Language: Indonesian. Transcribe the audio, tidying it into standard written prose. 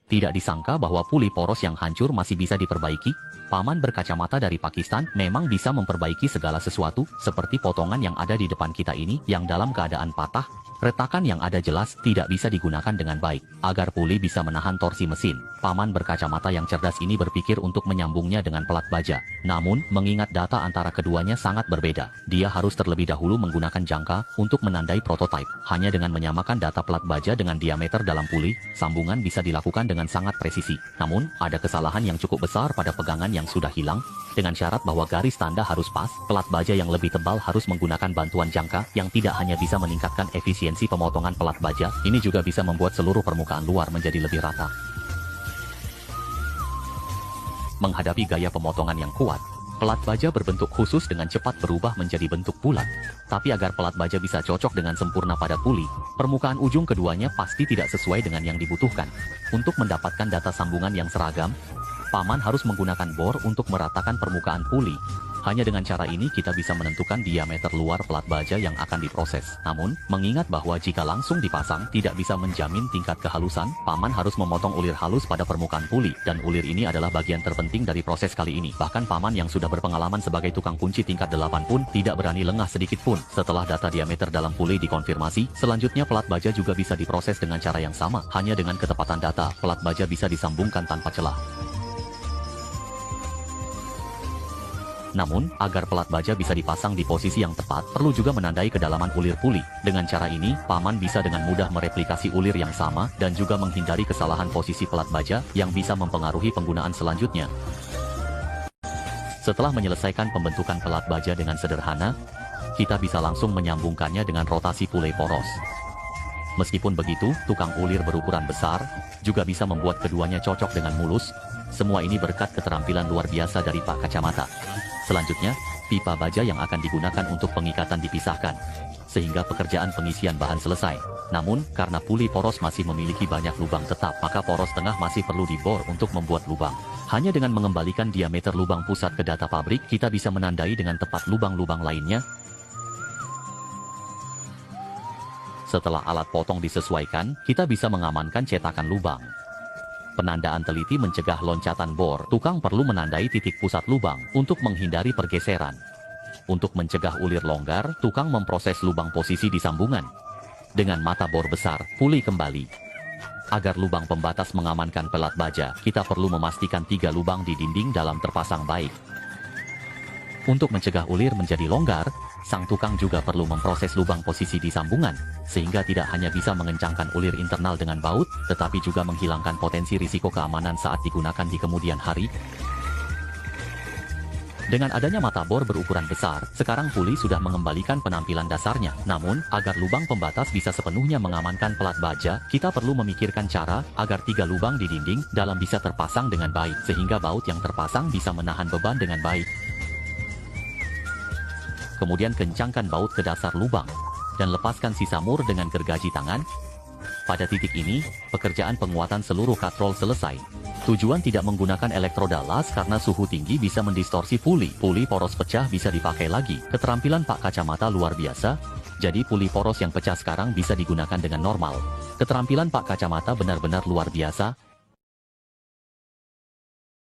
Tidak disangka bahwa puli poros yang hancur masih bisa diperbaiki. Paman berkacamata dari Pakistan memang bisa memperbaiki segala sesuatu, seperti potongan yang ada di depan kita ini yang dalam keadaan patah. Retakan yang ada jelas tidak bisa digunakan dengan baik. Agar puli bisa menahan torsi mesin, paman berkacamata yang cerdas ini berpikir untuk menyambungnya dengan pelat baja. Namun, mengingat data antara keduanya sangat berbeda, dia harus terlebih dahulu menggunakan jangka untuk menandai prototipe. Hanya dengan menyamakan data pelat baja dengan diameter dalam puli, sambungan bisa dilakukan dengan sangat presisi. Namun, ada kesalahan yang cukup besar pada pegangan yang sudah hilang. Dengan syarat bahwa garis tanda harus pas, pelat baja yang lebih tebal harus menggunakan bantuan jangka yang tidak hanya bisa meningkatkan efisiensi pemotongan pelat baja, ini juga bisa membuat seluruh permukaan luar menjadi lebih rata. Menghadapi gaya pemotongan yang kuat, pelat baja berbentuk khusus dengan cepat berubah menjadi bentuk bulat. Tapi agar pelat baja bisa cocok dengan sempurna pada puli, permukaan ujung keduanya pasti tidak sesuai dengan yang dibutuhkan. Untuk mendapatkan data sambungan yang seragam, paman harus menggunakan bor untuk meratakan permukaan puli. Hanya dengan cara ini kita bisa menentukan diameter luar pelat baja yang akan diproses. Namun, mengingat bahwa jika langsung dipasang tidak bisa menjamin tingkat kehalusan, paman harus memotong ulir halus pada permukaan puli. Dan ulir ini adalah bagian terpenting dari proses kali ini. Bahkan paman yang sudah berpengalaman sebagai tukang kunci tingkat 8 pun tidak berani lengah sedikit pun. Setelah data diameter dalam puli dikonfirmasi, selanjutnya pelat baja juga bisa diproses dengan cara yang sama. Hanya dengan ketepatan data, pelat baja bisa disambungkan tanpa celah. Namun, agar pelat baja bisa dipasang di posisi yang tepat, perlu juga menandai kedalaman ulir puli. Dengan cara ini, paman bisa dengan mudah mereplikasi ulir yang sama, dan juga menghindari kesalahan posisi pelat baja, yang bisa mempengaruhi penggunaan selanjutnya. Setelah menyelesaikan pembentukan pelat baja dengan sederhana, kita bisa langsung menyambungkannya dengan rotasi puli poros. Meskipun begitu, tukang ulir berukuran besar, juga bisa membuat keduanya cocok dengan mulus. Semua ini berkat keterampilan luar biasa dari Pak Kacamata. Selanjutnya, pipa baja yang akan digunakan untuk pengikatan dipisahkan, sehingga pekerjaan pengisian bahan selesai. Namun, karena puli poros masih memiliki banyak lubang tetap, maka poros tengah masih perlu dibor untuk membuat lubang. Hanya dengan mengembalikan diameter lubang pusat ke data pabrik, kita bisa menandai dengan tepat lubang-lubang lainnya. Setelah alat potong disesuaikan, kita bisa mengamankan cetakan lubang. Penandaan teliti mencegah loncatan bor. Tukang perlu menandai titik pusat lubang untuk menghindari pergeseran. Untuk mencegah ulir longgar, tukang memproses lubang posisi di sambungan. Dengan mata bor besar, puli kembali. Agar lubang pembatas mengamankan pelat baja, kita perlu memastikan 3 lubang di dinding dalam terpasang baik. Untuk mencegah ulir menjadi longgar, sang tukang juga perlu memproses lubang posisi di sambungan, sehingga tidak hanya bisa mengencangkan ulir internal dengan baut, tetapi juga menghilangkan potensi risiko keamanan saat digunakan di kemudian hari. Dengan adanya mata bor berukuran besar, sekarang puli sudah mengembalikan penampilan dasarnya. Namun, agar lubang pembatas bisa sepenuhnya mengamankan pelat baja, kita perlu memikirkan cara agar 3 lubang di dinding dalam bisa terpasang dengan baik, sehingga baut yang terpasang bisa menahan beban dengan baik. Kemudian kencangkan baut ke dasar lubang, dan lepaskan sisa mur dengan gergaji tangan. Pada titik ini, pekerjaan penguatan seluruh katrol selesai. Tujuan tidak menggunakan elektroda las karena suhu tinggi bisa mendistorsi puli. Puli poros pecah bisa dipakai lagi. Keterampilan Pak Kacamata luar biasa, jadi puli poros yang pecah sekarang bisa digunakan dengan normal. Keterampilan Pak Kacamata benar-benar luar biasa.